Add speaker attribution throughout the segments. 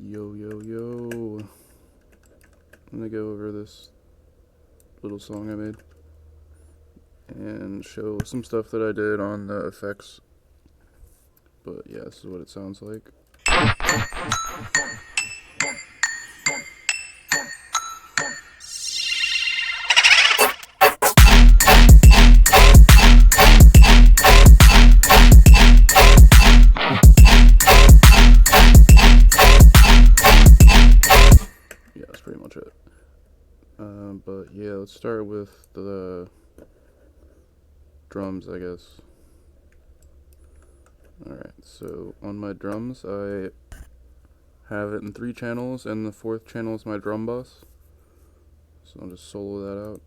Speaker 1: Yo, yo, yo. I'm gonna go over this little song I made and show some stuff that I did on the effects. But yeah, this is what it sounds like. Yeah, that's pretty much it. But yeah, let's start with the drums, I guess. Alright, so on my drums, I have it in 3 channels, and the 4th channel is my drum bus. So I'll just solo that out.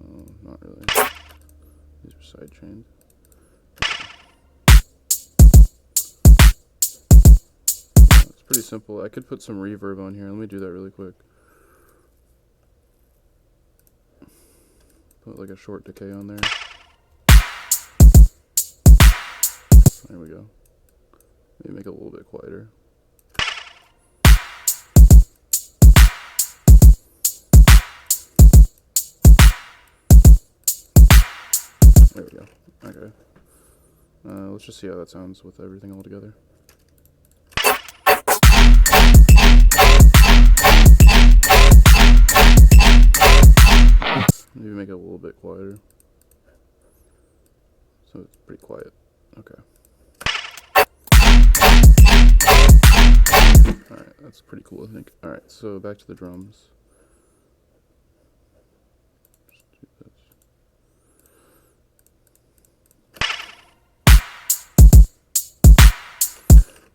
Speaker 1: Oh, not really. These are side chained. It's pretty simple. I could put some reverb on here. Let me do that really quick. Put like a short decay on there. There we go. Maybe make it a little bit quieter. There we go. Okay. Let's just see how that sounds with everything all together. Maybe make it a little bit quieter. So it's pretty quiet. Okay. Alright, that's pretty cool, I think. Alright, so back to the drums. Just do this.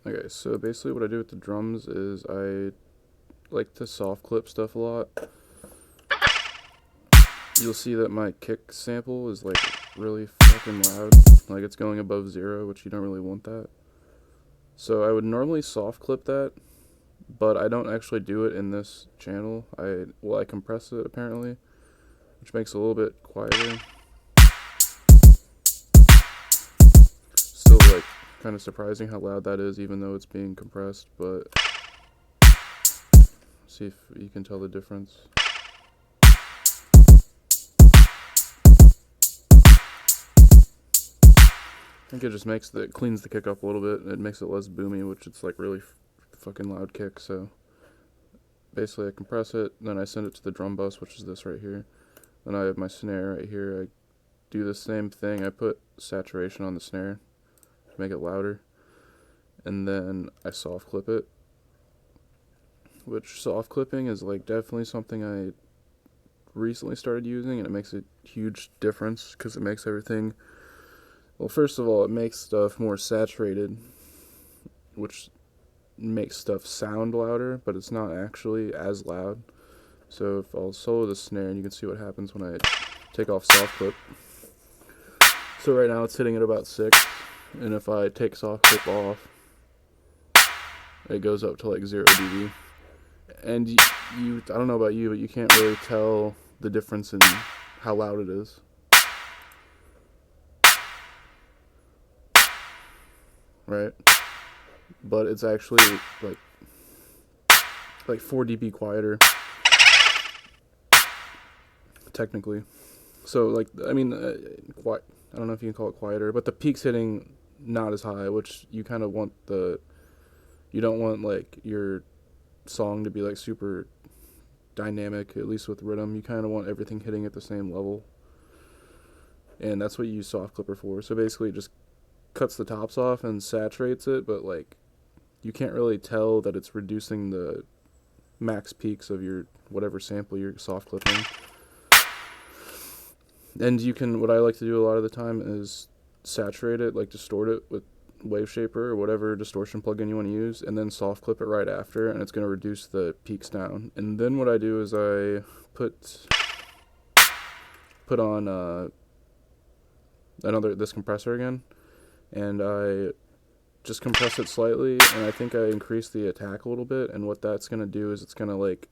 Speaker 1: Okay, so basically what I do with the drums is I like to soft clip stuff a lot. You'll see that my kick sample is like really fucking loud, like it's going above 0, which you don't really want that. So I would normally soft clip that, but I don't actually do it in this channel. I compress it apparently, which makes it a little bit quieter. Still like kind of surprising how loud that is even though it's being compressed, but see if you can tell the difference. I think it just cleans the kick up a little bit, and it makes it less boomy, which it's like really fucking loud kick. So basically I compress it, then I send it to the drum bus, which is this right here. Then I have my snare right here. I do the same thing. I put saturation on the snare to make it louder, and then I soft clip it, which soft clipping is like definitely something I recently started using, and it makes a huge difference because it makes everything, well, first of all, it makes stuff more saturated, which makes stuff sound louder, but it's not actually as loud. So if I'll solo the snare, and you can see what happens when I take off soft clip. So right now it's hitting at about 6, and if I take soft clip off, it goes up to like 0 dB. And I don't know about you, but you can't really tell the difference in how loud it is. Right? But it's actually like 4 dB quieter, technically. So like, I mean, I don't know if you can call it quieter, but the peak's hitting not as high, which you kind of want you don't want like your song to be like super dynamic, at least with RIDDIM. You kind of want everything hitting at the same level, and that's what you use soft clipper for. So basically it just cuts the tops off and saturates it, but like you can't really tell that it's reducing the max peaks of your whatever sample you're soft clipping. And you can, what I like to do a lot of the time is saturate it, like distort it with Wave Shaper or whatever distortion plugin you want to use, and then soft clip it right after, and it's going to reduce the peaks down. And then what I do is I put on this compressor again, and I just compress it slightly, and I think I increase the attack a little bit, and what that's going to do is it's going to like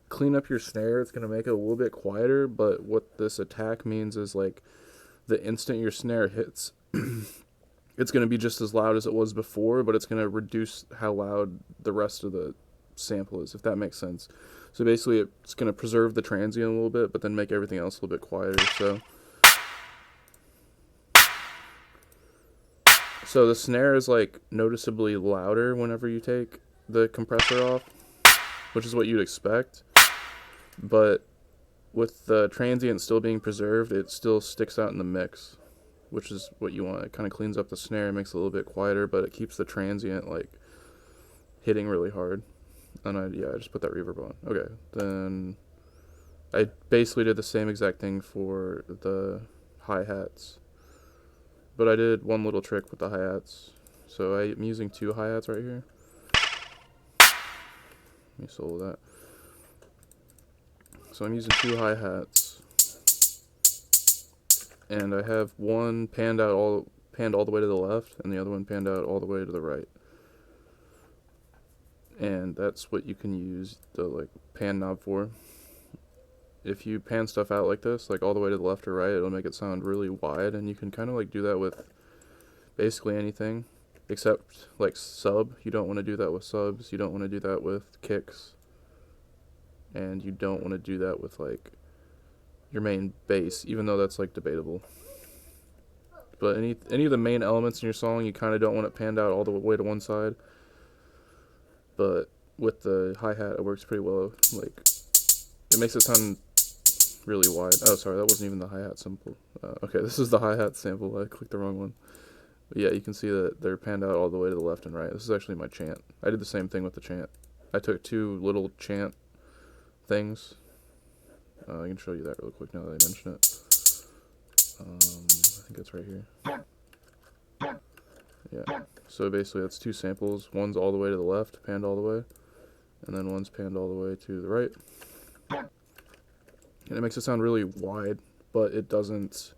Speaker 1: clean up your snare. It's going to make it a little bit quieter, but what this attack means is like the instant your snare hits it's going to be just as loud as it was before, but it's going to reduce how loud the rest of the sample is, if that makes sense. So basically, it's going to preserve the transient a little bit, but then make everything else a little bit quieter. So the snare is like noticeably louder whenever you take the compressor off, which is what you'd expect. But with the transient still being preserved, it still sticks out in the mix, which is what you want. It kind of cleans up the snare, makes it a little bit quieter, but it keeps the transient like hitting really hard. And I just put that reverb on. Okay, then I basically did the same exact thing for the hi-hats, but I did one little trick with the hi-hats. So I'm using 2 hi-hats right here. Let me solo that. So I'm using 2 hi-hats, and I have one panned all the way to the left, and the other one panned out all the way to the right. And that's what you can use the like pan knob for. If you pan stuff out like this, like all the way to the left or right, it'll make it sound really wide, and you can kind of like do that with basically anything except like sub. You don't want to do that with subs, you don't want to do that with kicks, and you don't want to do that with like your main bass, even though that's like debatable. But any of the main elements in your song, you kind of don't want it panned out all the way to one side. But with the hi-hat, it works pretty well. Like, it makes it sound really wide. Oh, sorry, that wasn't even the hi-hat sample. Okay, this is the hi-hat sample. I clicked the wrong one. But yeah, you can see that they're panned out all the way to the left and right. This is actually my chant. I did the same thing with the chant. I took 2 little chant things. I can show you that real quick now that I mention it. I think it's right here. Yeah. So basically that's 2 samples. One's all the way to the left, panned all the way, and then one's panned all the way to the right. And it makes it sound really wide, but it doesn't.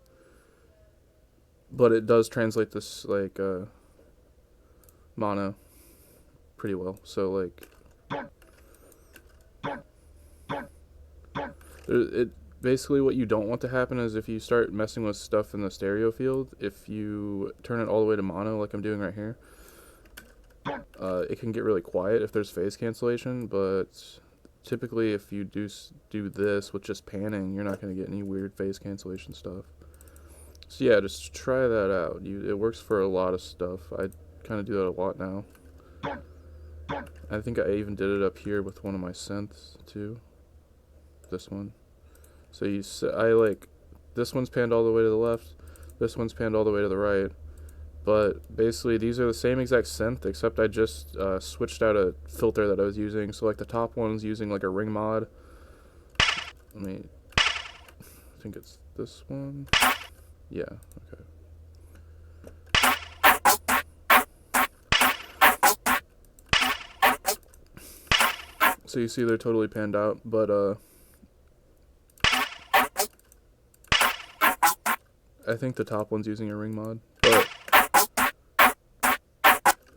Speaker 1: But it does translate this like mono pretty well. So like it basically what you don't want to happen is if you start messing with stuff in the stereo field, if you turn it all the way to mono like I'm doing right here, it can get really quiet if there's phase cancellation, but typically if you do this with just panning, you're not going to get any weird phase cancellation stuff. So yeah, just try that out. It works for a lot of stuff. I kind of do that a lot now. I think I even did it up here with one of my synths too. This one. So this one's panned all the way to the left, this one's panned all the way to the right, but basically these are the same exact synth, except I just switched out a filter that I was using. So like the top one's using like a ring mod. I think it's this one. Yeah, okay. So you see they're totally panned out, but I think the top one's using a ring mod. But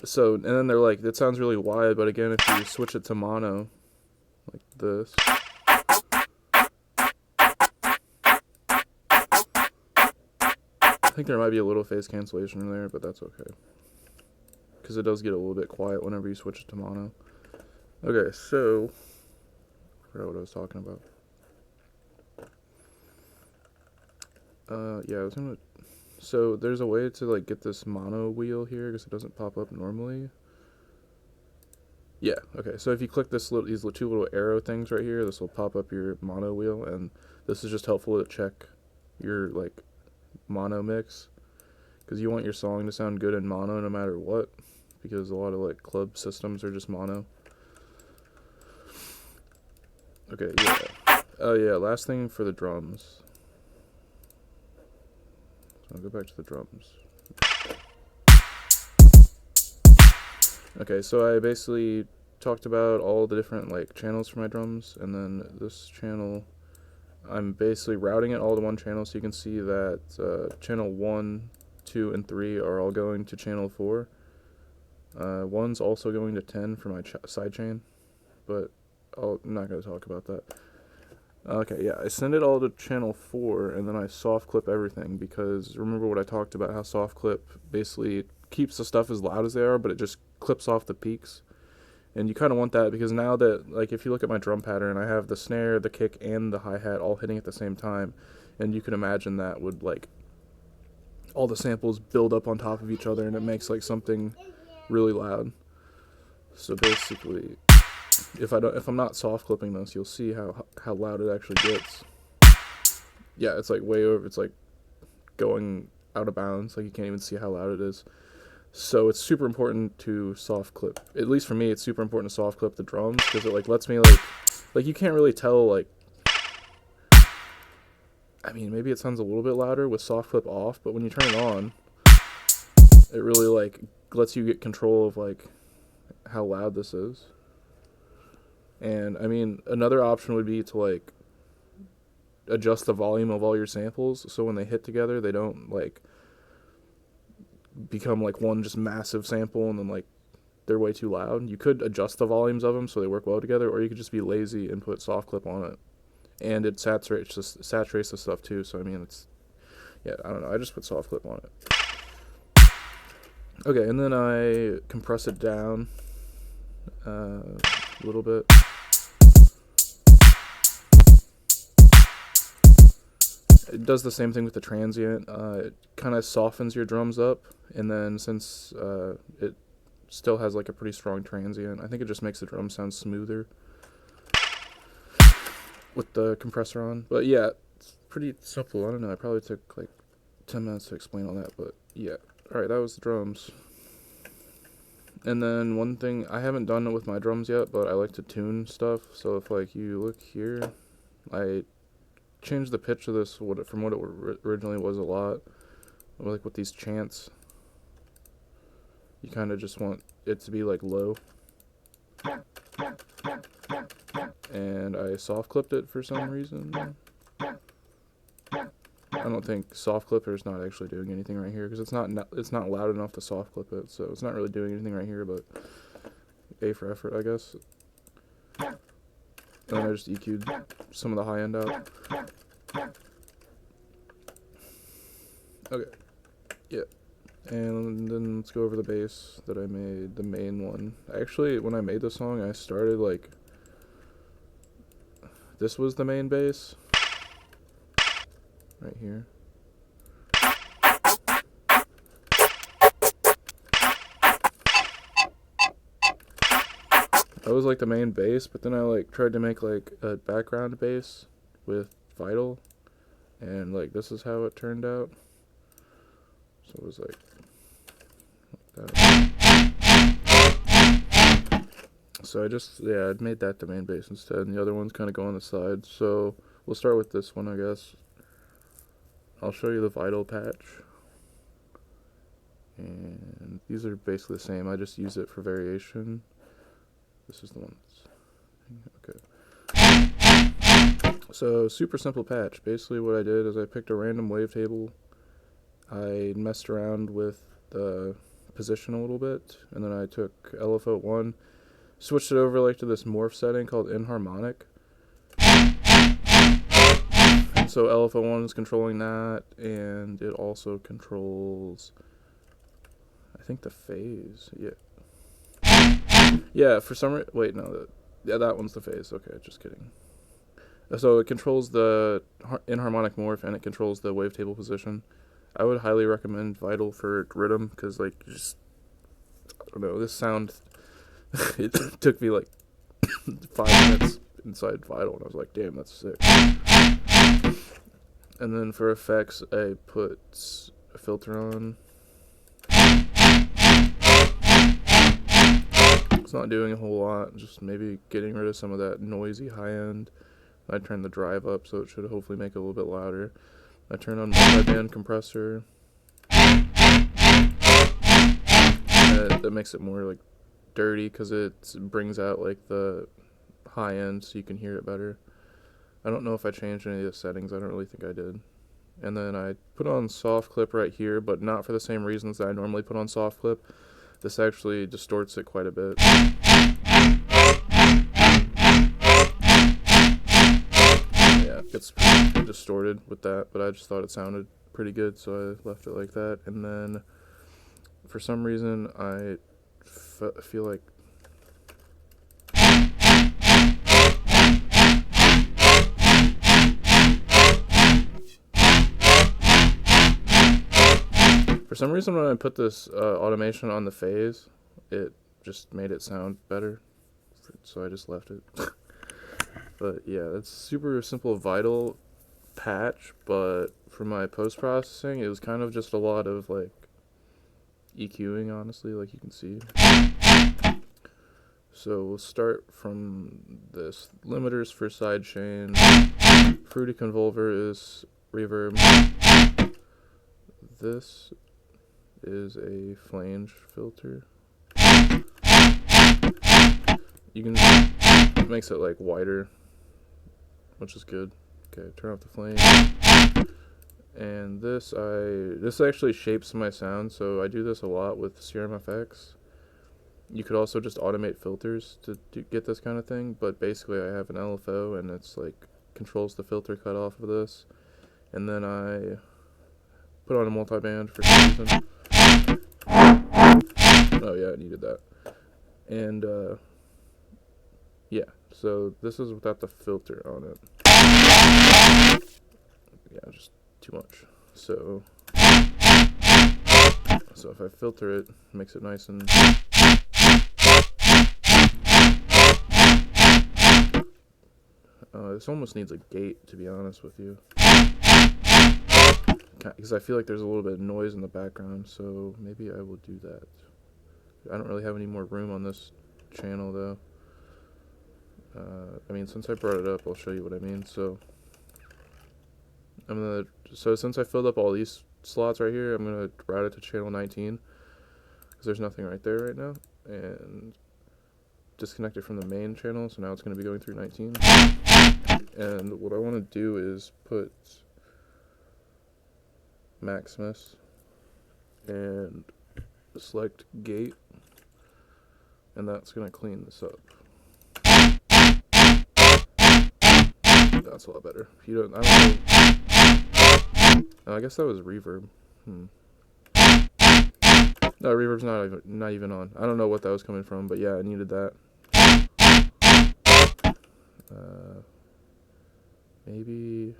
Speaker 1: so, and then they're like, it sounds really wide, but again, if you switch it to mono, like this, I think there might be a little phase cancellation in there, but that's okay. Because it does get a little bit quiet whenever you switch it to mono. Okay, so, I forgot what I was talking about. Yeah, I was gonna. So there's a way to like get this mono wheel here because it doesn't pop up normally. Yeah, okay. So if you click these 2 little arrow things right here, this will pop up your mono wheel, and this is just helpful to check your like mono mix, because you want your song to sound good in mono no matter what, because a lot of like club systems are just mono. Okay, yeah. Oh yeah, last thing for the drums. So I'll go back to the drums. Okay, so I basically talked about all the different like channels for my drums, and then this channel, I'm basically routing it all to one channel, so you can see that channel 1, 2, and 3 are all going to channel 4. 1's also going to 10 for my sidechain, but I'm not going to talk about that. Okay, yeah, I send it all to channel 4, and then I soft clip everything, because remember what I talked about, how soft clip basically keeps the stuff as loud as they are, but it just clips off the peaks. And you kind of want that because now that, like, if you look at my drum pattern, I have the snare, the kick, and the hi-hat all hitting at the same time. And you can imagine that would, like, all the samples build up on top of each other, and it makes, like, something really loud. So basically, if I'm not soft clipping this, you'll see how loud it actually gets. Yeah, it's like way over. It's like going out of bounds. Like you can't even see how loud it is. So it's super important to soft clip. At least for me, it's super important to soft clip the drums because it like lets me like you can't really tell like. I mean, maybe it sounds a little bit louder with soft clip off, but when you turn it on, it really like lets you get control of like how loud this is. And I mean, another option would be to like adjust the volume of all your samples so when they hit together, they don't like become like one just massive sample and then like they're way too loud. You could adjust the volumes of them so they work well together, or you could just be lazy and put soft clip on it. And it saturates the stuff too. So I mean, I don't know. I just put soft clip on it. Okay, and then I compress it down a little bit. It does the same thing with the transient. It kind of softens your drums up, and then since it still has like a pretty strong transient, I think it just makes the drum sound smoother with the compressor on. But yeah, it's pretty simple. I don't know. I probably took like 10 minutes to explain all that, but yeah. Alright, that was the drums. And then one thing, I haven't done it with my drums yet, but I like to tune stuff. So if like you look here, I changed the pitch of this from what it originally was a lot. Like with these chants, you kind of just want it to be like low. And I soft clipped it for some reason. I don't think soft clipper is not actually doing anything right here because it's not loud enough to soft clip it, so it's not really doing anything right here. But A for effort, I guess. And I just EQ'd some of the high end out. Okay, yeah. And then let's go over the bass that I made, the main one. Actually, when I made the song, I started like, this was the main bass, right here. That was like the main bass, but then I like tried to make like a background bass with Vital, and like this is how it turned out. So it was like that. So I made that the main bass instead, and the other ones kind of go on the side. So we'll start with this one, I guess. I'll show you the Vital patch. And these are basically the same. I just use it for variation. This is the one that's, okay. So, super simple patch. Basically what I did is I picked a random wavetable. I messed around with the position a little bit, and then I took LFO 1, switched it over like to this morph setting called inharmonic. And so LFO 1 is controlling that, and it also controls, I think, the phase. Yeah, for some reason, wait, no, that one's the phase. Okay, just kidding. So it controls the inharmonic morph, and it controls the wavetable position. I would highly recommend Vital for RIDDIM, because, like, I don't know, this sound, it took me, like, 5 minutes inside Vital, and I was like, damn, that's sick. And then for effects, I put a filter on. It's not doing a whole lot, just maybe getting rid of some of that noisy high end. I turned the drive up, so it should hopefully make it a little bit louder. I turned on multi-band compressor. That makes it more like dirty because it brings out like the high end so you can hear it better. I don't know if I changed any of the settings. I don't really think I did. And then I put on soft clip right here, but not for the same reasons that I normally put on soft clip. This actually distorts it quite a bit. Yeah, it gets pretty distorted with that, but I just thought it sounded pretty good, so I left it like that. And then for some reason I feel like when I put this automation on the phase, it just made it sound better, so I just left it. But yeah, that's super simple Vital patch, but for my post-processing, it was kind of just a lot of like EQing, honestly, like you can see. So we'll start from this. Limiters for sidechain. Fruity Convolver is reverb. This is a flange filter. You can, it makes it like wider, which is good. Okay, turn off the flame. And this actually shapes my sound, so I do this a lot with Serum FX. You could also just automate filters to get this kind of thing, but basically I have an LFO and it's like controls the filter cutoff of this, and then I put on a multiband for some reason. Oh yeah, I needed that. And yeah, so this is without the filter on it. Yeah, just too much. So if I filter it, it makes it nice and this almost needs a gate, to be honest with you, because I feel like there's a little bit of noise in the background, so maybe I will do that. I don't really have any more room on this channel though. I mean, since I brought it up, I'll show you what I mean. So since I filled up all these slots right here, I'm gonna route it to channel 19 because there's nothing right there right now, and disconnect it from the main channel. So now it's gonna be going through 19. And what I want to do is put Maximus and select gate, and that's gonna clean this up. That's a lot better. If you don't, I don't know. I guess that was reverb. No, reverb's not even on. I don't know what that was coming from, but yeah, I needed that. Maybe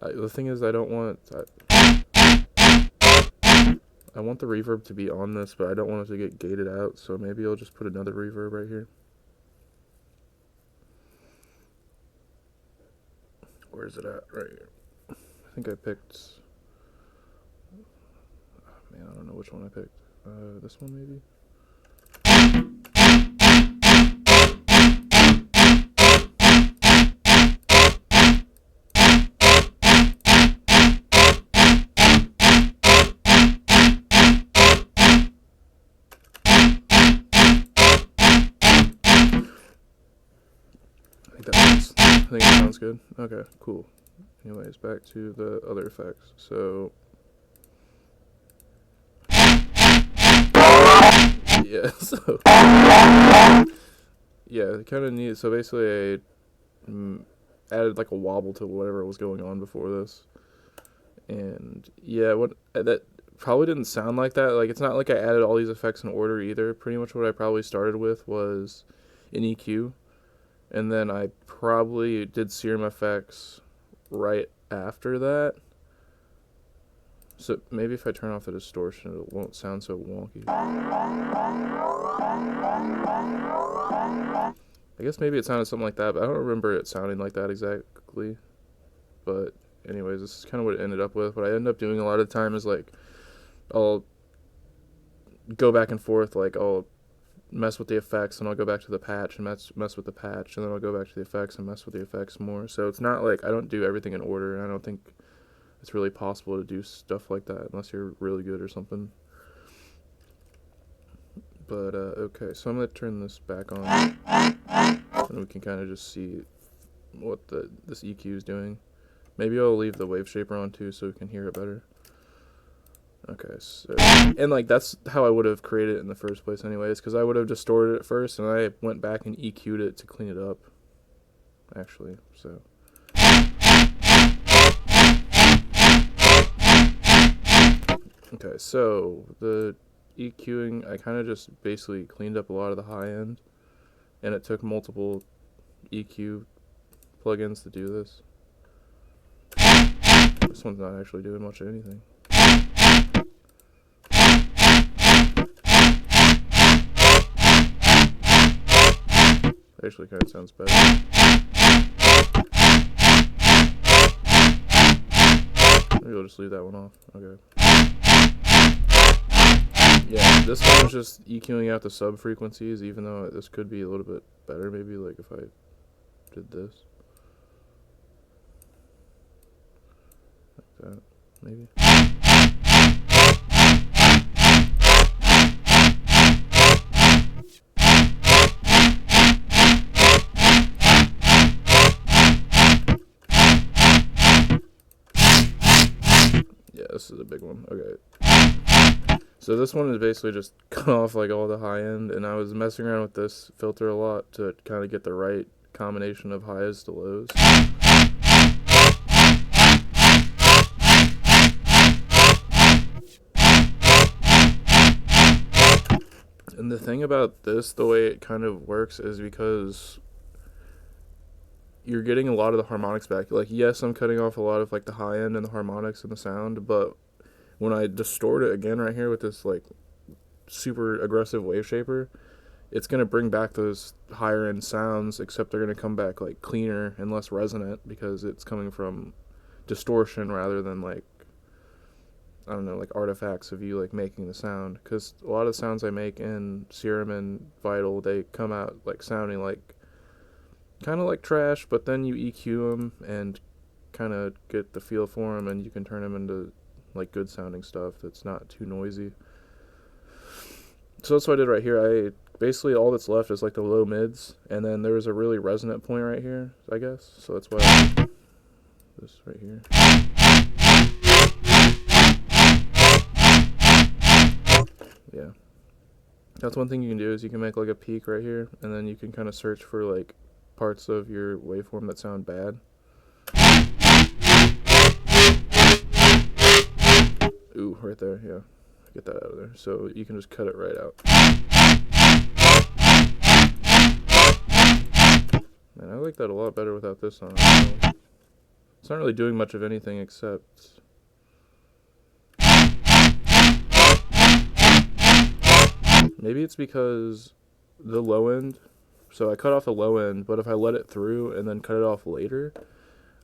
Speaker 1: the thing is, I want the reverb to be on this, but I don't want it to get gated out, so maybe I'll just put another reverb right here. Where is it at? Right here. I think I picked, oh, man, I don't know which one I picked. This one maybe? I think that sounds good. Okay, cool. Anyways, back to the other effects. So yeah, so yeah, it kind of needs. So basically, I added like a wobble to whatever was going on before this, and yeah, that probably didn't sound like that. Like, it's not like I added all these effects in order either. Pretty much what I probably started with was an EQ, and then I probably did Serum FX right after that. So maybe if I turn off the distortion, it won't sound so wonky. I guess maybe it sounded something like that, but I don't remember it sounding like that exactly. But anyways, this is kind of what it ended up with. What I end up doing a lot of the time is, like, I'll go back and forth. Like, I'll mess with the effects, and I'll go back to the patch and mess with the patch, and then I'll go back to the effects and mess with the effects more. So it's not like I don't do everything in order, and I don't think it's really possible to do stuff like that unless you're really good or something. But okay, so I'm gonna turn this back on, and we can kind of just see what this EQ is doing. Maybe I'll leave the wave shaper on too, so we can hear it better. Okay, so, and like that's how I would have created it in the first place anyways, because I would have distorted it first, and I went back and EQ'd it to clean it up, actually, so. Okay, so the EQing, I kind of just basically cleaned up a lot of the high end, and it took multiple EQ plugins to do this. This one's not actually doing much of anything. Actually kind of sounds better. Maybe we'll just leave that one off. Okay. Yeah, this one was just EQing out the sub frequencies, even though this could be a little bit better maybe, like if I did this. Like that, maybe. Yeah, this is a big one. Okay. So this one is basically just cut off like all the high end, and I was messing around with this filter a lot to kind of get the right combination of highs to lows. And the thing about this, the way it kind of works, is because you're getting a lot of the harmonics back. Like, yes, I'm cutting off a lot of like the high end and the harmonics and the sound, but when I distort it again right here with this like super aggressive wave shaper, it's going to bring back those higher end sounds, except they're going to come back like cleaner and less resonant because it's coming from distortion rather than like, I don't know, like artifacts of you like making the sound. Because a lot of the sounds I make in Serum and Vital, they come out like sounding like kind of like trash, but then you EQ them and kind of get the feel for them, and you can turn them into like good sounding stuff that's not too noisy. So that's what I did right here. I basically, all that's left is like the low mids, and then there was a really resonant point right here, I guess. So that's why I did this right here. Yeah. That's one thing you can do, is you can make like a peak right here, and then you can kind of search for like parts of your waveform that sound bad. Ooh, right there, yeah. Get that out of there. So you can just cut it right out. Man, I like that a lot better without this on. It's not really doing much of anything except... Maybe it's because the low end... So I cut off the low end, but if I let it through and then cut it off later,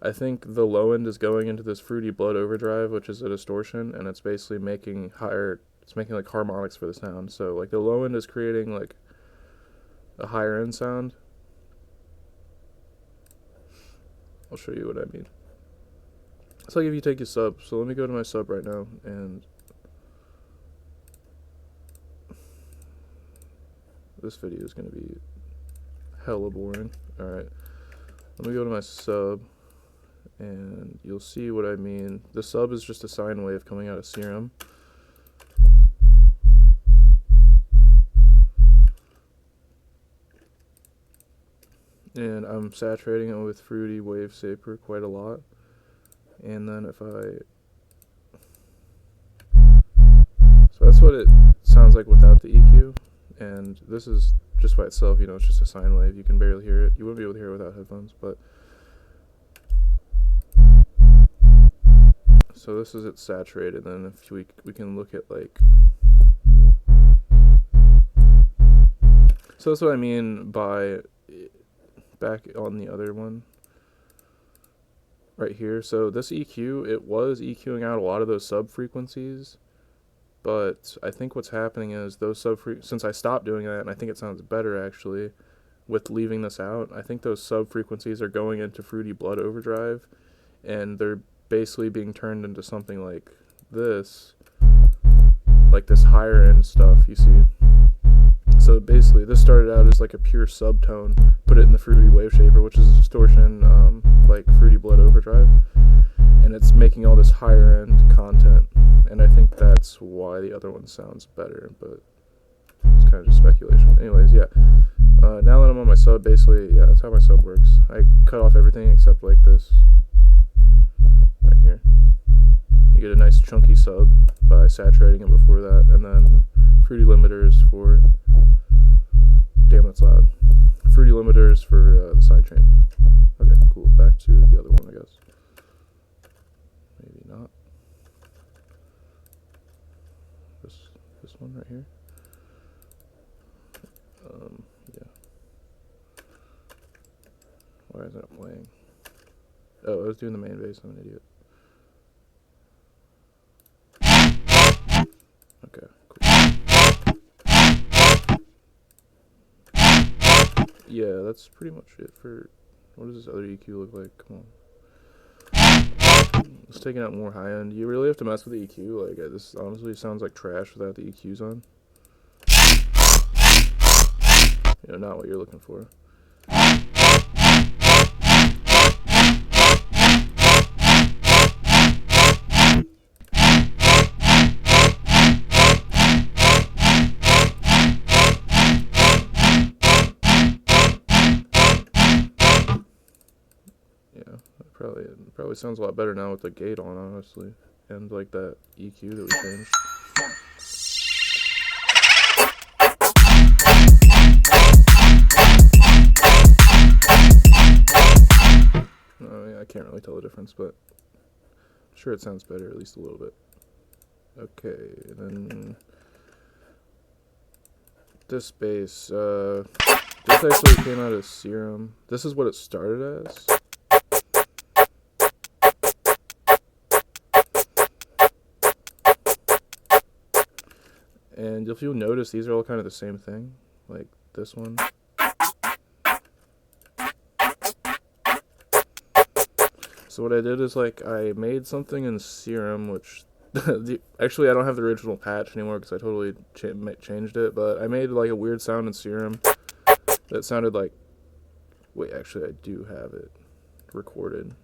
Speaker 1: I think the low end is going into this Fruity Blood overdrive, which is a distortion, and it's basically making higher, it's making like harmonics for the sound. So like the low end is creating like a higher end sound. I'll show you what I mean. It's like if you take your sub. So let me go to my sub right now, and this video is going to be hella boring. Alright, let me go to my sub, and you'll see what I mean. The sub is just a sine wave coming out of Serum. And I'm saturating it with Fruity Wave Shaper quite a lot. And then if I... So that's what it sounds like without the EQ. And this is just by itself, you know, it's just a sine wave. You can barely hear it. You wouldn't be able to hear it without headphones, but... So this is it saturated, and if we can look at like... So that's what I mean by... Back on the other one. Right here. So this EQ, it was EQing out a lot of those sub-frequencies. But I think what's happening is those since I stopped doing that, and I think it sounds better actually with leaving this out, I think those sub-frequencies are going into Fruity Blood overdrive, and they're basically being turned into something like this higher end stuff, you see. So basically this started out as like a pure subtone, put it in the Fruity Wave Shaper, which is a distortion like Fruity Blood overdrive, and it's making all this higher end content, and I think that's why the other one sounds better, but it's kind of just speculation. Anyways, yeah, now that I'm on my sub, basically, yeah, that's how my sub works. I cut off everything except like this right here. You you get a nice chunky sub by saturating it before that, and then fruity limiters for, damn that's loud, fruity limiters for the sidechain. Okay, cool, back to the other one I guess. Maybe not. This one right here. Yeah. Why is that playing? Oh, I was doing the main bass, I'm an idiot. Okay, cool. Yeah, that's pretty much it for, what does this other EQ look like? Come on. It's taking out more high end. You really have to mess with the EQ. Like, this honestly sounds like trash without the EQs on. You know, not what you're looking for. Yeah, probably sounds a lot better now with the gate on, honestly, and like that EQ that we changed. I can't really tell the difference, but I'm sure it sounds better, at least a little bit. Okay, and then this bass, this actually came out of Serum. This is what it started as. And if you'll notice, these are all kind of the same thing, like this one. So what I did is, like, I made something in Serum, which actually I don't have the original patch anymore because I totally changed it, but I made like a weird sound in Serum that sounded like, wait, actually I do have it recorded.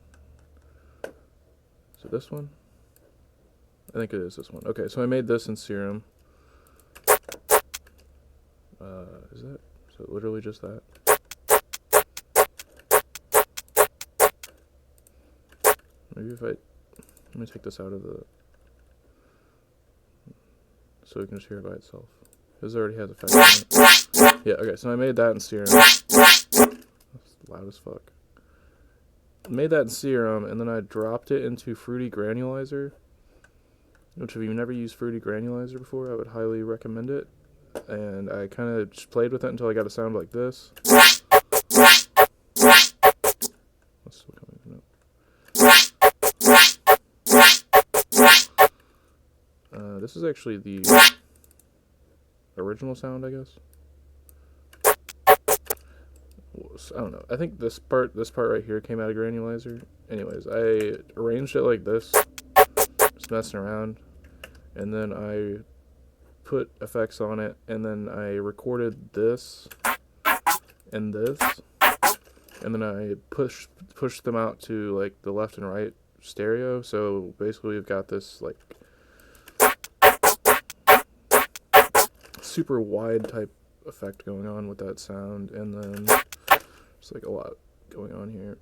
Speaker 1: So this one? I think it is this one. Okay, so I made this in Serum. Is that, so literally just that? Maybe if let me take this out of the, so we can just hear it by itself. This already has effects on it. Yeah, okay, so I made that in Serum. That's loud as fuck. I made that in Serum, and then I dropped it into Fruity Granulizer, which if you've never used Fruity Granulizer before, I would highly recommend it. And I kind of just played with it until I got a sound like this. That's still coming from it. This is actually the original sound, I guess. I don't know. I think this part right here came out of Granulizer. Anyways, I arranged it like this, just messing around, and then I put effects on it, and then I recorded this and this, and then I pushed them out to like the left and right stereo. So basically we've got this like super wide type effect going on with that sound, and then there's like a lot going on here.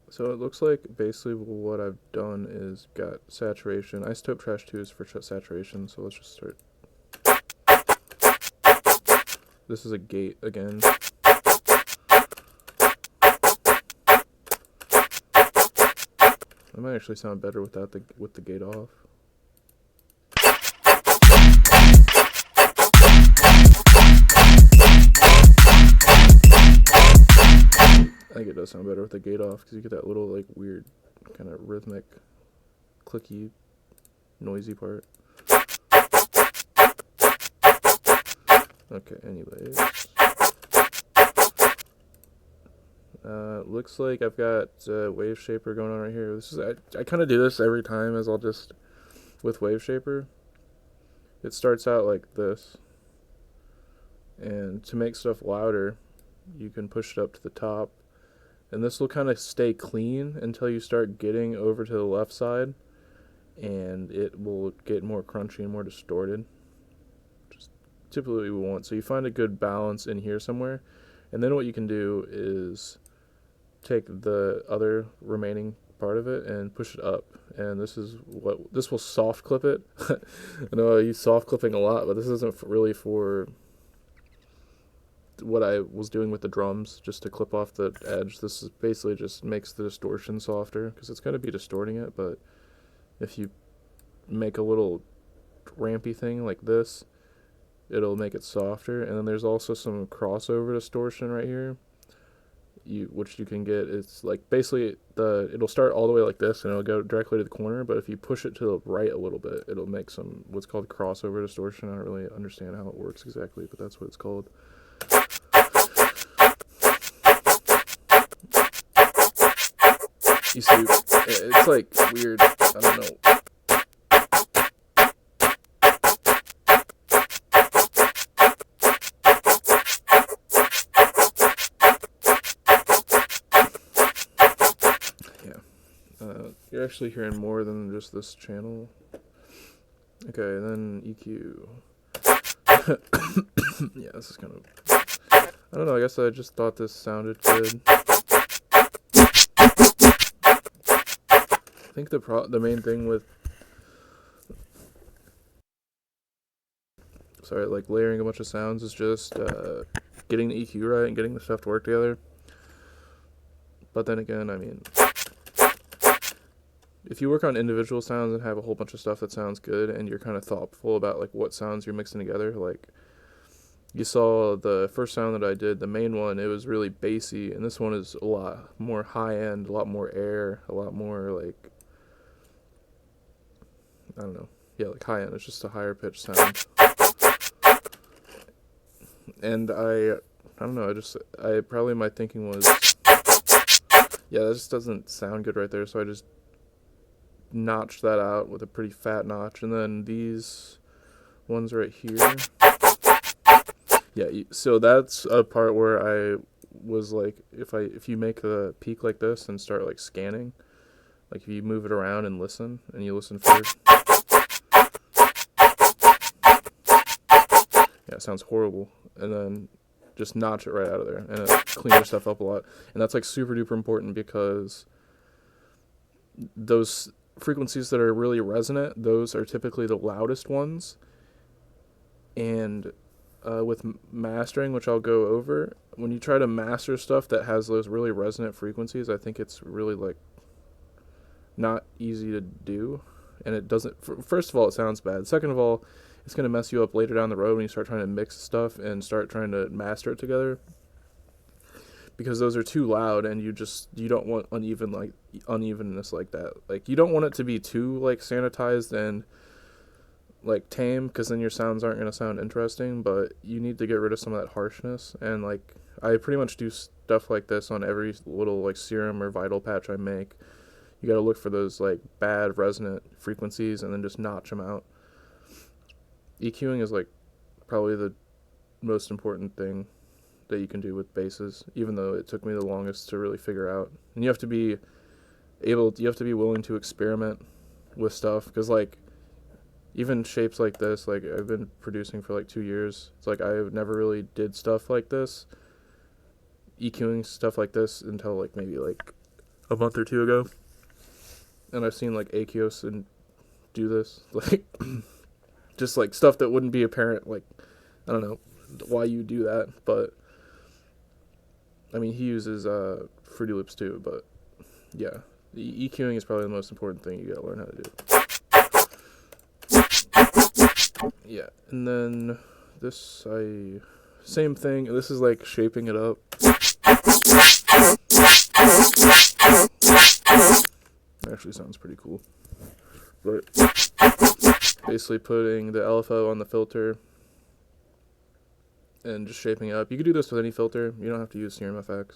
Speaker 1: So it looks like basically what I've done is got saturation. Isotope Trash 2 is for saturation, so let's just start. This is a gate again. It might actually sound better without with the gate off. I think it does sound better with the gate off because you get that little like weird kind of rhythmic, clicky, noisy part. Okay, anyways. Looks like I've got Wave Shaper going on right here. This is I kind of do this every time, as I'll just, with Wave Shaper, it starts out like this, and to make stuff louder, you can push it up to the top, and this will kind of stay clean until you start getting over to the left side, and it will get more crunchy and more distorted, which is typically what we want. So you find a good balance in here somewhere, and then what you can do is take the other remaining part of it and push it up. And this will soft clip it. I know I use soft clipping a lot, but this isn't really for what I was doing with the drums, just to clip off the edge. This is basically just makes the distortion softer, because it's going to be distorting it, but if you make a little rampy thing like this, it'll make it softer. And then there's also some crossover distortion right here, which you can get. It's like basically it'll start all the way like this, and it'll go directly to the corner, but if you push it to the right a little bit, it'll make some what's called crossover distortion. I don't really understand how it works exactly, but that's what it's called. You see, it's like weird. I don't know. You're actually hearing more than just this channel. Okay, then EQ. Yeah, this is kind of... I don't know, I guess I just thought this sounded good. I think the main thing with... Sorry, like layering a bunch of sounds is just getting the EQ right and getting the stuff to work together. But then again, I mean... if you work on individual sounds and have a whole bunch of stuff that sounds good, and you're kind of thoughtful about like what sounds you're mixing together, like you saw the first sound that I did, the main one, it was really bassy, and this one is a lot more high end, a lot more air, a lot more like, I don't know, yeah, like high end. It's just a higher pitched sound. And I don't know, probably my thinking was, yeah, that just doesn't sound good right there, so I just notch that out with a pretty fat notch. And then these ones right here, yeah, so that's a part where I was like, if you make the peak like this and start like scanning, like if you move it around and listen, and you listen for, yeah, it sounds horrible, and then just notch it right out of there, and it cleans your stuff up a lot. And that's like super duper important, because those frequencies that are really resonant, those are typically the loudest ones. And with mastering, which I'll go over, when you try to master stuff that has those really resonant frequencies, I think it's really like not easy to do. And it doesn't, first of all, it sounds bad. Second of all, it's going to mess you up later down the road when you start trying to mix stuff and start trying to master it together, because those are too loud, and you don't want unevenness like that. Like, you don't want it to be too like sanitized and like tame, because then your sounds aren't going to sound interesting, but you need to get rid of some of that harshness. And like, I pretty much do stuff like this on every little like serum or vital patch I make. You got to look for those like bad resonant frequencies and then just notch them out. EQing is like probably the most important thing that you can do with basses, even though it took me the longest to really figure out. And you have to be willing to experiment with stuff, because like even shapes like this, like I've been producing for like 2 years. It's like I never really did stuff like this, EQing stuff like this, until like maybe like a month or two ago. And I've seen like Akios and do this, like just like stuff that wouldn't be apparent. Like, I don't know why you do that, but I mean, he uses Fruity Loops too. But yeah, the EQing is probably the most important thing you gotta learn how to do. Yeah, and then this, same thing. This is like shaping it up. It actually sounds pretty cool. But basically putting the LFO on the filter and just shaping it up. You could do this with any filter. You don't have to use Serum FX.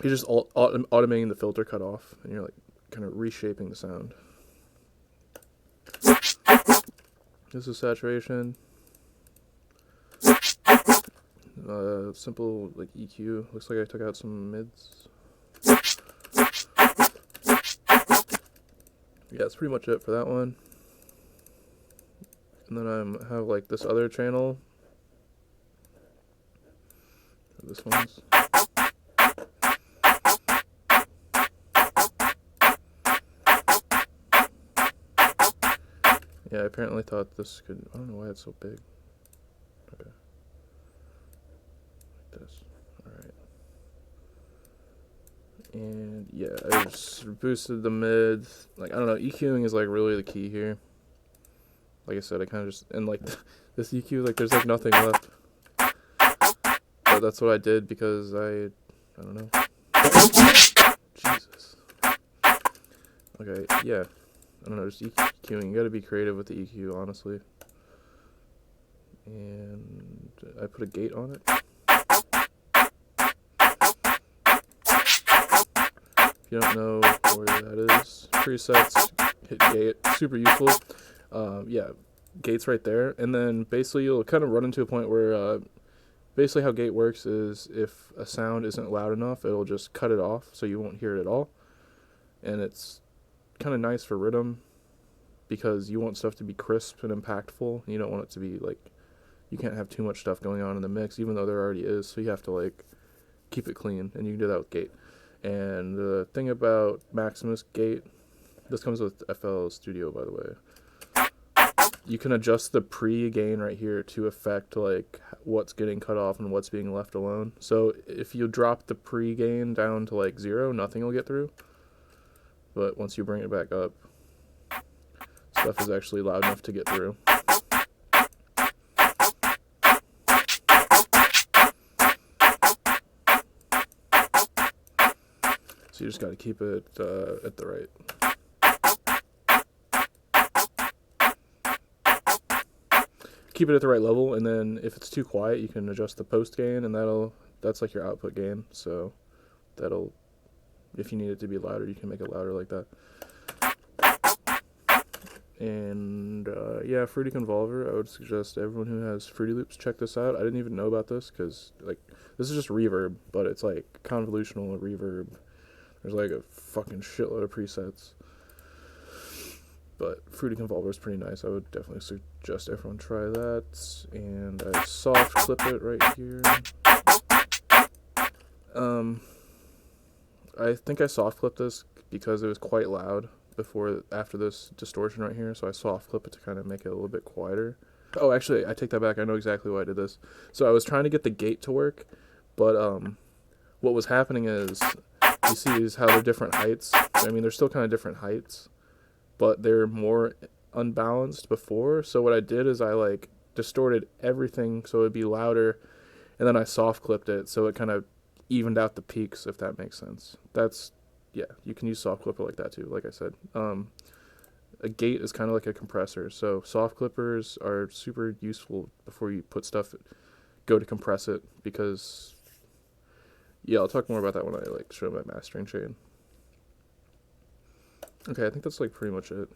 Speaker 1: You're just automating the filter cutoff, and you're like kind of reshaping the sound. This is saturation. Simple like EQ. Looks like I took out some mids. Yeah, that's pretty much it for that one. And then I have like this other channel. This one's. Yeah, I apparently thought this could... I don't know why it's so big. Okay. Like this. Alright. And yeah, I just boosted the mid. Like, I don't know, EQing is like really the key here. Like I said, I kind of just... And like, this EQ, like there's like nothing left. But that's what I did because I don't know. Jesus. Okay, yeah. I don't know, just EQing. You gotta be creative with the EQ, honestly. And I put a gate on it. If you don't know where that is, presets, hit gate, super useful. Yeah, gate's right there. And then basically you'll kind of run into a point where basically how gate works is if a sound isn't loud enough, it'll just cut it off so you won't hear it at all. And it's kind of nice for RIDDIM because you want stuff to be crisp and impactful. You don't want it to be like, you can't have too much stuff going on in the mix, even though there already is. So you have to like keep it clean, and you can do that with gate. And the thing about Maximus gate, this comes with FL Studio, by the way. You can adjust the pre-gain right here to affect like what's getting cut off and what's being left alone. So if you drop the pre-gain down to like 0, nothing will get through. But once you bring it back up, stuff is actually loud enough to get through. So you just got to keep it at the right. Keep it at the right level, and then if it's too quiet, you can adjust the post gain, and that's like your output gain. So that'll, if you need it to be louder, you can make it louder like that. And yeah, Fruity Convolver, I would suggest everyone who has Fruity Loops check this out. I didn't even know about this because like this is just reverb, but it's like convolutional reverb. There's like a fucking shitload of presets. But Fruity Convolver is pretty nice. I would definitely suggest everyone try that. And I soft clip it right here. I think I soft clipped this because it was quite loud after this distortion right here. So I soft clip it to kind of make it a little bit quieter. Oh, actually, I take that back. I know exactly why I did this. So I was trying to get the gate to work, but what was happening is, you see how they're different heights. I mean, they're still kind of different heights, but they're more unbalanced before. So what I did is I like distorted everything so it'd be louder, and then I soft clipped it so it kind of evened out the peaks, if that makes sense. Yeah, you can use soft clipper like that too, like I said. A gate is kind of like a compressor, so soft clippers are super useful before you go to compress it, because yeah, I'll talk more about that when I like show my mastering chain. Okay, I think that's like pretty much it.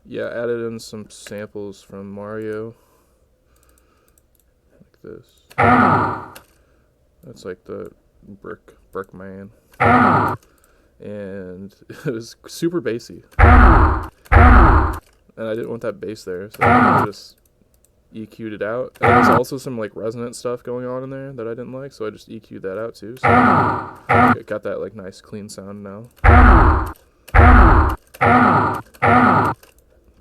Speaker 1: Yeah, added in some samples from Mario, like this. That's like the brick man, and it was super bassy, and I didn't want that bass there, so I just EQ'd it out. And there's also some like resonant stuff going on in there that I didn't like, so I just EQ'd that out too. So it got that like nice clean sound now.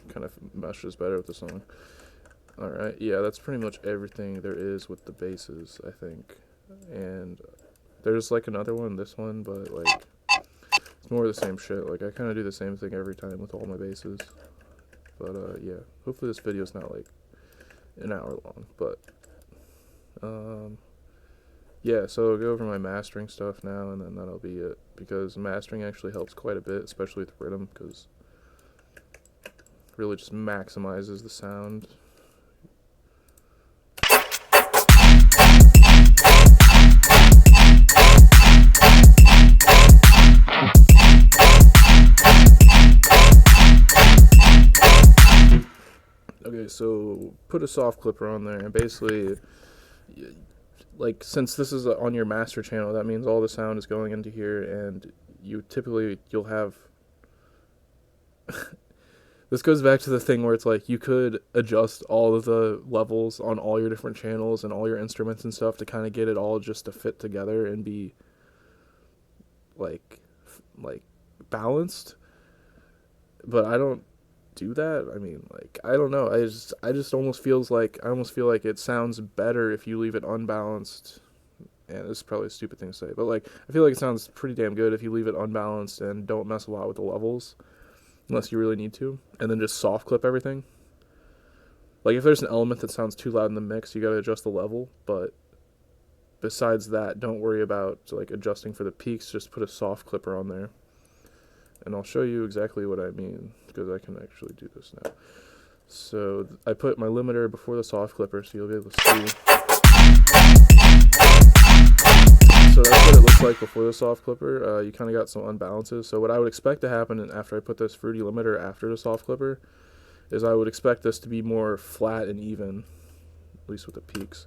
Speaker 1: Kind of meshes better with the song. Alright, yeah, that's pretty much everything there is with the basses, I think. And there's like another one, this one, but like it's more of the same shit. Like I kind of do the same thing every time with all my basses. But yeah, hopefully this video's not like an hour long, but yeah, so I'll go over my mastering stuff now, and then that'll be it, because mastering actually helps quite a bit, especially with RIDDIM, because it really just maximizes the sound. Okay, so put a soft clipper on there, and basically, like, since this is on your master channel, that means all the sound is going into here, and you'll have this goes back to the thing where it's like you could adjust all of the levels on all your different channels and all your instruments and stuff to kind of get it all just to fit together and be like like balanced, but I don't do that. I mean, like, I don't know. I just almost feels like I almost feel like it sounds better if you leave it unbalanced. And this is probably a stupid thing to say, but like I feel like it sounds pretty damn good if you leave it unbalanced and don't mess a lot with the levels unless you really need to, and then just soft clip everything. Like if there's an element that sounds too loud in the mix, you got to adjust the level, but besides that, don't worry about like adjusting for the peaks, just put a soft clipper on there. And I'll show you exactly what I mean because I can actually do this now. So I put my limiter before the soft clipper so you'll be able to see. So that's what it looks like before the soft clipper. You kind of got some unbalances. So what I would expect to happen after I put this fruity limiter after the soft clipper is I would expect this to be more flat and even, at least with the peaks.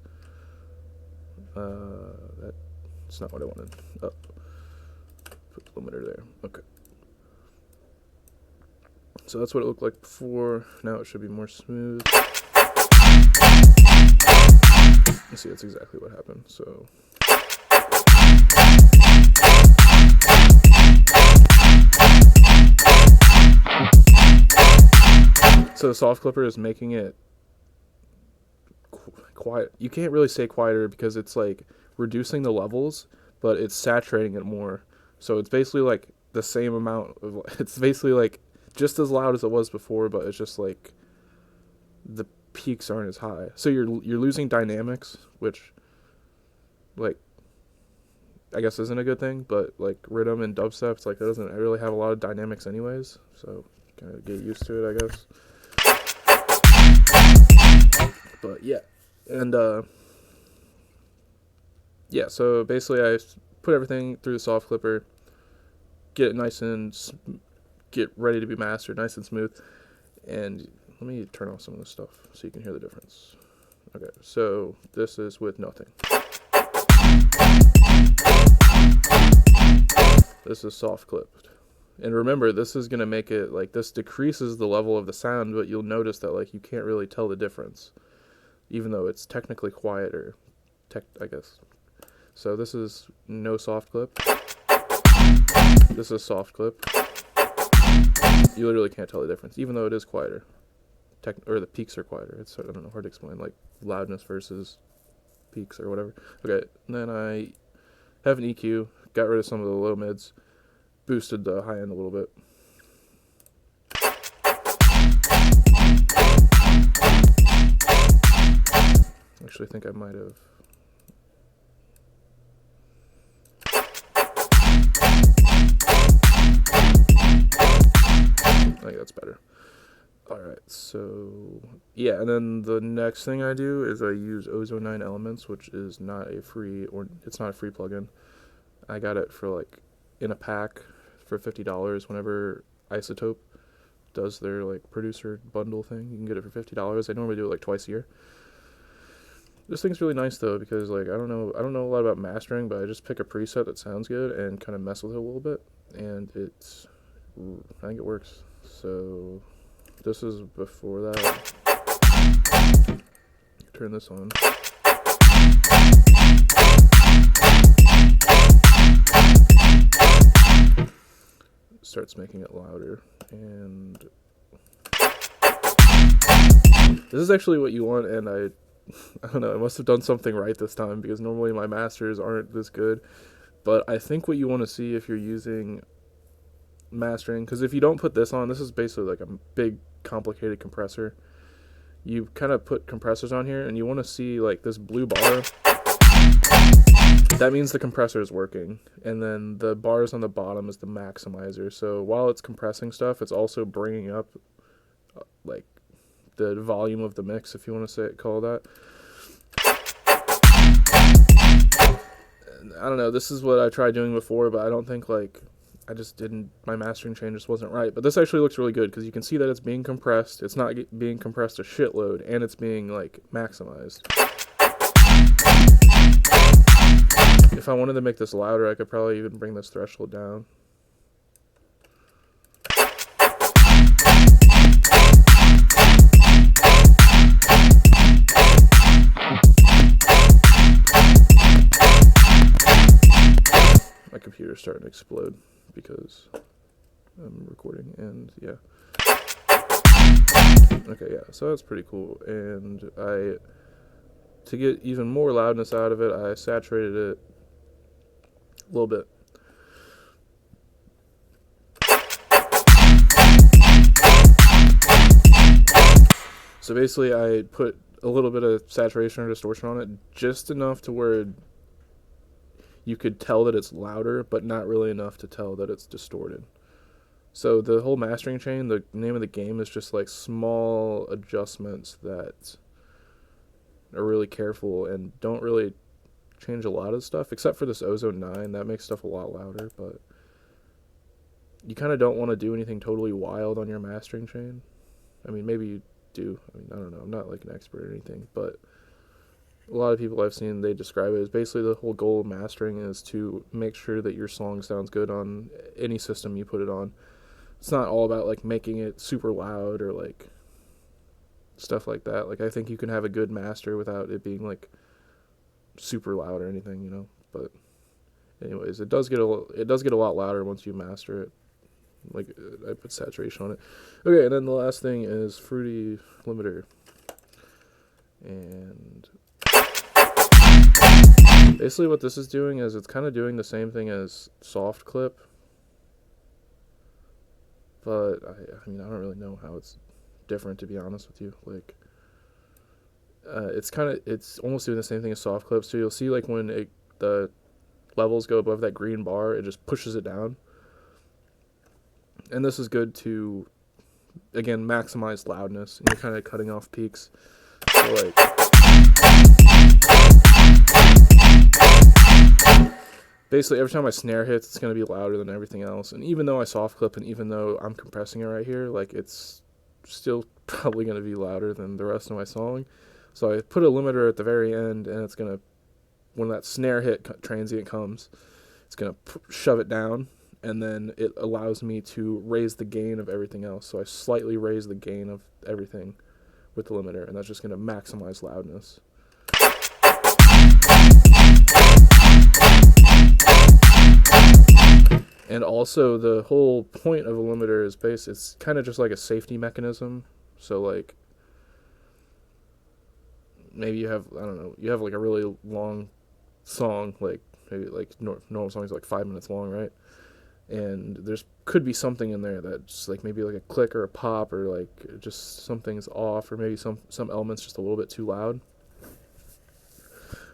Speaker 1: That's not what I wanted. Oh, put the limiter there. Okay. So that's what it looked like before. Now it should be more smooth. You see, that's exactly what happened. So. So the soft clipper is making it quiet. You can't really say quieter because it's like reducing the levels, but it's saturating it more. So it's basically like the same amount of. It's basically like just as loud as it was before, but it's just like the peaks aren't as high. So you're losing dynamics, which like I guess isn't a good thing, but like RIDDIM and dubstep, it's like it doesn't really have a lot of dynamics anyways. So kind of get used to it, I guess. But yeah, and yeah, so basically I put everything through the soft clipper, get it nice and get ready to be mastered, nice and smooth. And let me turn off some of this stuff so you can hear the difference. Okay, so this is with nothing. This is soft clipped. And remember, this is going to make it, like, this decreases the level of the sound, but you'll notice that, like, you can't really tell the difference, even though it's technically quieter, I guess. So this is no soft clip. This is soft clip. You literally can't tell the difference, even though it is quieter. Or the peaks are quieter. It's, I don't know, hard to explain, like, loudness versus peaks or whatever. Okay, and then I have an EQ, got rid of some of the low mids, boosted the high end a little bit. Actually, I think I might have. I think that's better. Alright, so yeah, and then the next thing I do is I use Ozone 9 Elements, which is not a free, or it's not a free plugin. I got it for like in a pack for $50 whenever Isotope does their like producer bundle thing. You can get it for $50. I normally do it like twice a year. This thing's really nice though because like I don't know a lot about mastering, but I just pick a preset that sounds good and kind of mess with it a little bit, and I think it works. So this is before that. Turn this on. Starts making it louder, and this is actually what you want, and I don't know, I must have done something right this time because normally my masters aren't this good, but I think what you want to see if you're using mastering, because if you don't put this on, this is basically like a big complicated compressor. You kind of put compressors on here and you want to see like this blue bar. That means the compressor is working, and then the bars on the bottom is the maximizer. So while it's compressing stuff, it's also bringing up like the volume of the mix, if you want to call that. And I don't know, this is what I tried doing before, but I don't think like my mastering chain just wasn't right. But this actually looks really good because you can see that it's being compressed. It's not being compressed a shitload, and it's being like maximized. If I wanted to make this louder, I could probably even bring this threshold down. My computer's starting to explode. because I'm recording, and yeah. Okay, yeah, so that's pretty cool, and to get even more loudness out of it, I saturated it a little bit. So basically, I put a little bit of saturation or distortion on it, just enough to where you could tell that it's louder, but not really enough to tell that it's distorted. So the whole mastering chain, the name of the game is just like small adjustments that are really careful and don't really change a lot of stuff, except for this Ozone 9. That makes stuff a lot louder, but you kind of don't want to do anything totally wild on your mastering chain. I mean, maybe you do. I mean, I don't know. I'm not like an expert or anything, but a lot of people I've seen, they describe it as basically the whole goal of mastering is to make sure that your song sounds good on any system you put it on. It's not all about like making it super loud or like stuff like that. Like I think you can have a good master without it being like super loud or anything, you know. But anyways, it does get a lot louder once you master it. Like I put saturation on it. Okay, and then the last thing is Fruity Limiter, and basically what this is doing is it's kind of doing the same thing as Soft Clip, but I mean I don't really know how it's different, to be honest with you. Like it's almost doing the same thing as Soft Clip. So you'll see like when the levels go above that green bar, it just pushes it down. And this is good to, again, maximize loudness. And you're kind of cutting off peaks. So like, basically every time my snare hits, it's going to be louder than everything else. And even though I soft clip and even though I'm compressing it right here, like it's still probably going to be louder than the rest of my song. So I put a limiter at the very end, and it's going to, when that snare hit transient comes, it's going to shove it down. And then it allows me to raise the gain of everything else. So I slightly raise the gain of everything with the limiter, and that's just going to maximize loudness. And also the whole point of a limiter is it's kind of just like a safety mechanism. So like maybe you have, I don't know, you have like a really long song, like maybe like normal songs are like 5 minutes long, right? And could be something in there that's like maybe like a click or a pop or like just something's off, or maybe some elements just a little bit too loud.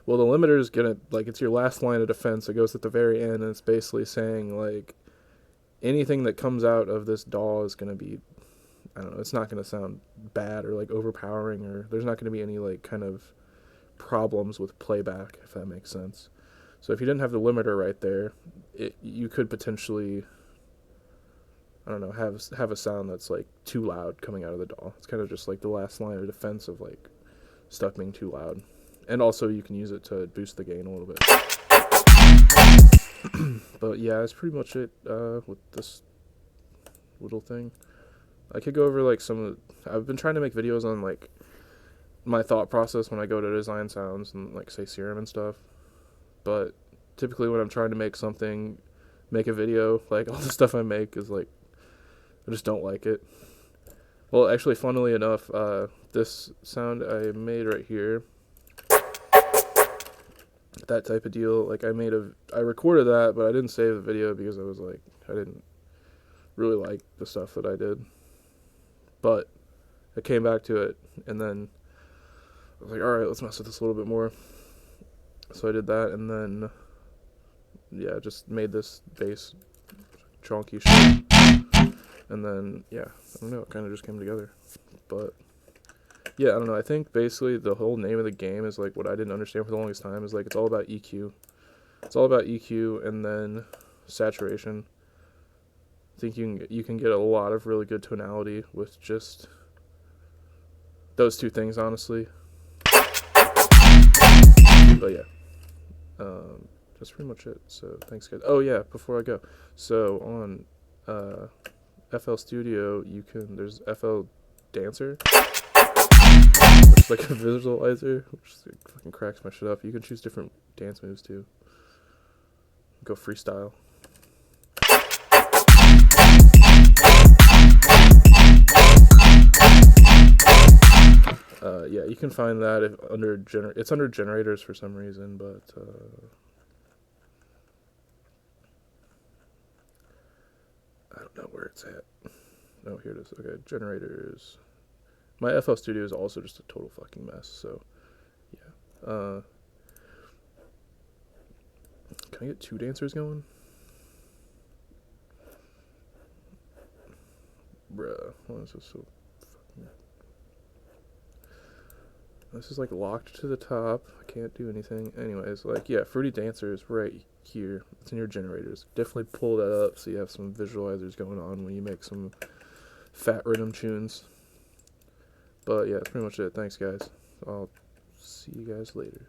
Speaker 1: Well, the limiter is gonna, like, it's your last line of defense. It goes at the very end, and it's basically saying like anything that comes out of this DAW is gonna be, I don't know, it's not gonna sound bad or like overpowering, or there's not gonna be any like kind of problems with playback, if that makes sense. So if you didn't have the limiter right there, you could potentially, I don't know, have a sound that's like too loud coming out of the DAW. It's kind of just like the last line of defense of like stuff being too loud. And also you can use it to boost the gain a little bit. But yeah, that's pretty much it with this little thing. I could go over like I've been trying to make videos on like my thought process when I go to design sounds and like say Serum and stuff. But typically when I'm trying to make a video, like all the stuff I make is like, I just don't like it. Well, actually, funnily enough, this sound I made right here, that type of deal, like I recorded that, but I didn't save the video because I was like, I didn't really like the stuff that I did. But I came back to it, and then I was like, alright, let's mess with this a little bit more. So I did that, and then, yeah, just made this bass chunky shit. And then, yeah, I don't know, it kind of just came together. But, yeah, I don't know, I think basically the whole name of the game is, like, what I didn't understand for the longest time is, like, it's all about EQ. It's all about EQ and then saturation. I think you can get a lot of really good tonality with just those two things, honestly. But, yeah. That's pretty much it. So thanks, guys. Oh yeah, before I go, so on FL Studio there's FL Dancer, which is like a visualizer, which fucking cracks my shit up. You can choose different dance moves too. Go freestyle. yeah, you can find that if it's under generators for some reason, but I don't know where it's at. Oh, here it is. Okay, generators. My FL Studio is also just a total fucking mess. So yeah. Can I get 2 dancers going? Bruh, why is this so fucking... This is like locked to the top. I can't do anything. Anyways, like, yeah, Fruity Dancer is right here. It's in your generators. Definitely pull that up so you have some visualizers going on when you make some fat rhythm tunes. But yeah, that's pretty much it. Thanks, guys. I'll see you guys later.